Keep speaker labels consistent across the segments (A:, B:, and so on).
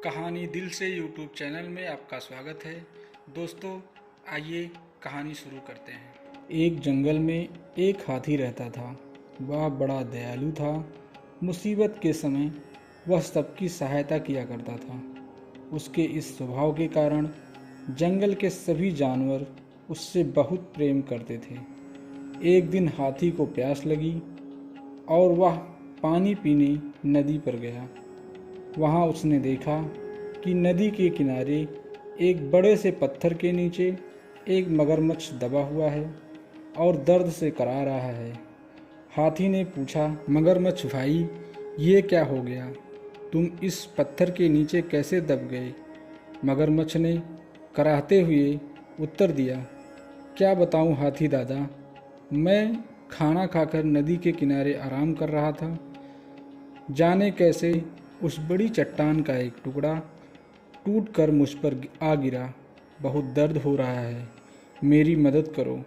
A: कहानी दिल से यूट्यूब चैनल में आपका स्वागत है। दोस्तों आइए कहानी शुरू करते हैं। एक जंगल में एक हाथी रहता था। वह बड़ा दयालु था। मुसीबत के समय वह सबकी सहायता किया करता था। उसके इस स्वभाव के कारण जंगल के सभी जानवर उससे बहुत प्रेम करते थे। एक दिन हाथी को प्यास लगी और वह पानी पीने नदी पर गया। वहाँ उसने देखा कि नदी के किनारे एक बड़े से पत्थर के नीचे एक मगरमच्छ दबा हुआ है और दर्द से करा रहा है। हाथी ने पूछा, मगरमच्छ भाई, ये क्या हो गया? तुम इस पत्थर के नीचे कैसे दब गए? मगरमच्छ ने कराहते हुए उत्तर दिया, क्या बताऊं हाथी दादा, मैं खाना खाकर नदी के किनारे आराम कर रहा था। जाने कैसे उस बड़ी चट्टान का एक टुकड़ा टूटकर मुझ पर आ गिरा। बहुत दर्द हो रहा है, मेरी मदद करो,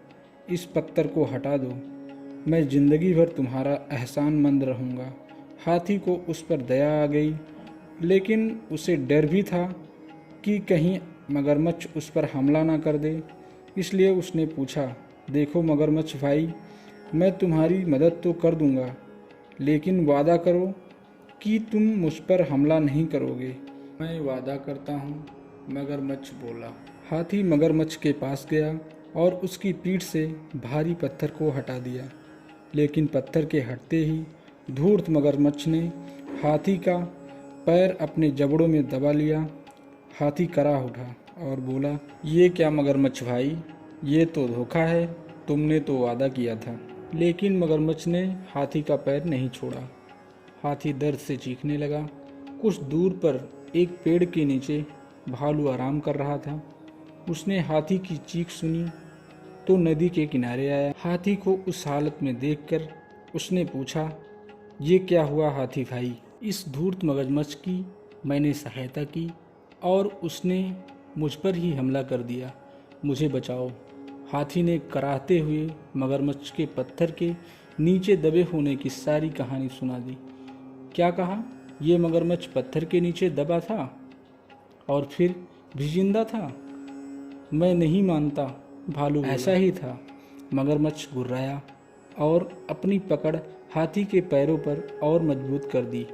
A: इस पत्थर को हटा दो, मैं ज़िंदगी भर तुम्हारा एहसानमंद रहूँगा। हाथी को उस पर दया आ गई, लेकिन उसे डर भी था कि कहीं मगरमच्छ उस पर हमला ना कर दे। इसलिए उसने पूछा, देखो मगरमच्छ भाई, मैं तुम्हारी मदद तो कर दूँगा, लेकिन वादा करो कि तुम मुझ पर हमला नहीं करोगे। मैं वादा करता हूँ, मगरमच्छ बोला। हाथी मगरमच्छ के पास गया और उसकी पीठ से भारी पत्थर को हटा दिया, लेकिन पत्थर के हटते ही धूर्त मगरमच्छ ने हाथी का पैर अपने जबड़ों में दबा लिया। हाथी करा उठा और बोला, ये क्या मगरमच्छ भाई, ये तो धोखा है, तुमने तो वादा किया था। लेकिन मगरमच्छ ने हाथी का पैर नहीं छोड़ा। हाथी दर्द से चीखने लगा। कुछ दूर पर एक पेड़ के नीचे भालू आराम कर रहा था। उसने हाथी की चीख सुनी तो नदी के किनारे आया। हाथी को उस हालत में देखकर उसने पूछा, ये क्या हुआ हाथी भाई? इस धूर्त मगरमच्छ की मैंने सहायता की और उसने मुझ पर ही हमला कर दिया, मुझे बचाओ। हाथी ने कराहते हुए मगरमच्छ के पत्थर के नीचे दबे होने की सारी कहानी सुना दी। क्या कहा? ये मगरमच्छ पत्थर के नीचे दबा था और फिर भी जिंदा था? मैं नहीं मानता, भालू बोला। ऐसा ही था। मगरमच्छ गुर्राया और अपनी पकड़ हाथी के पैरों पर और मजबूत कर दी।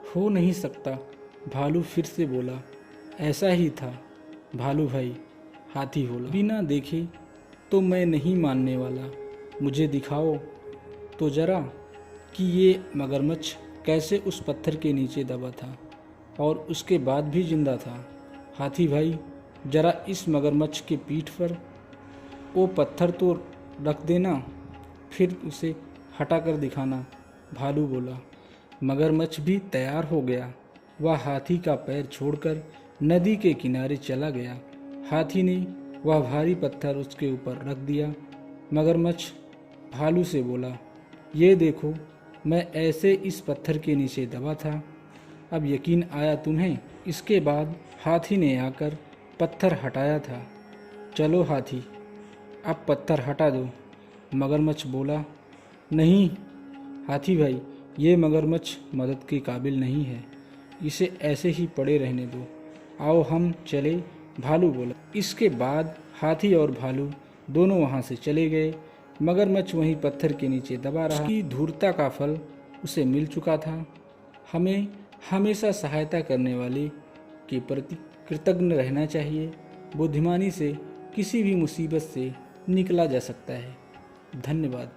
A: हो नहीं सकता, भालू फिर से बोला। ऐसा ही था भालू भाई, हाथी बोला। बिना देखे तो मैं नहीं मानने वाला, मुझे दिखाओ तो जरा कि ये मगरमच्छ कैसे उस पत्थर के नीचे दबा था और उसके बाद भी जिंदा था। हाथी भाई, जरा इस मगरमच्छ के पीठ पर वो पत्थर तो रख देना, फिर उसे हटा कर दिखाना, भालू बोला। मगरमच्छ भी तैयार हो गया। वह हाथी का पैर छोड़कर नदी के किनारे चला गया। हाथी ने वह भारी पत्थर उसके ऊपर रख दिया। मगरमच्छ भालू से बोला, ये देखो, मैं ऐसे इस पत्थर के नीचे दबा था, अब यकीन आया तुम्हें? इसके बाद हाथी ने आकर पत्थर हटाया था। चलो हाथी, अब पत्थर हटा दो, मगरमच्छ बोला। नहीं हाथी भाई, ये मगरमच्छ मदद के काबिल नहीं है, इसे ऐसे ही पड़े रहने दो, आओ हम चले, भालू बोला। इसके बाद हाथी और भालू दोनों वहाँ से चले गए। मगरमच्छ वहीं पत्थर के नीचे दबा रहा। उसकी धूर्तता का फल उसे मिल चुका था। हमें हमेशा सहायता करने वाले के प्रति कृतज्ञ रहना चाहिए। बुद्धिमानी से किसी भी मुसीबत से निकला जा सकता है। धन्यवाद।